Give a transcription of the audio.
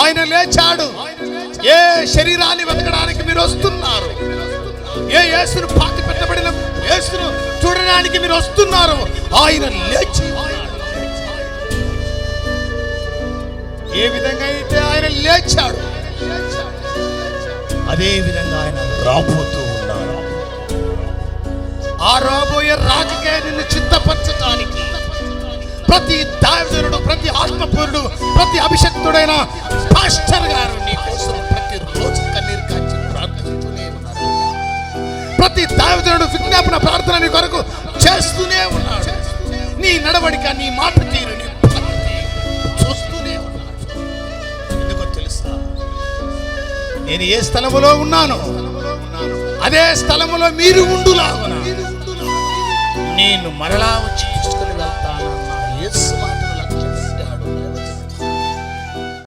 ఆయన లేచాడు. ఏ శరీరాన్ని వెతకడానికి మీరు వస్తున్నారు? ఏ యేసును పాతి పెట్టబడిన యేసును చూడడానికి మీరు వస్తున్నారు? ఆయన లేచి, ఏ విధంగా అయితే ఆయన లేచాడు అదే విధంగా ఆయన రాబోతూ ఉన్నారు. ఆ రాబోయే రాకకే నిన్ను సిద్ధపరచడానికి ప్రతి దైవజనుడు, ప్రతి ఆత్మపూరుడు, ప్రతి అభిషక్తుడైన పాస్టర్ గారు నీ కోసం ప్రతిరోజు కన్నీరు కాచి ప్రార్థిస్తూనే ఉన్నారు. ప్రతి దైవజనుడు విజ్ఞాపన ప్రార్థన నీ కొరకు చేస్తూనే ఉన్నాడు. నీ నడవడిక, నీ మాట తీరు, నీ పద్ధతి చూస్తూనే ఉన్నాడు. ఎందుకో తెలుసా? నేను ఏ స్థలములో ఉన్నాను అదే స్థలములో మీరు ఉండులాగున నేను మరలా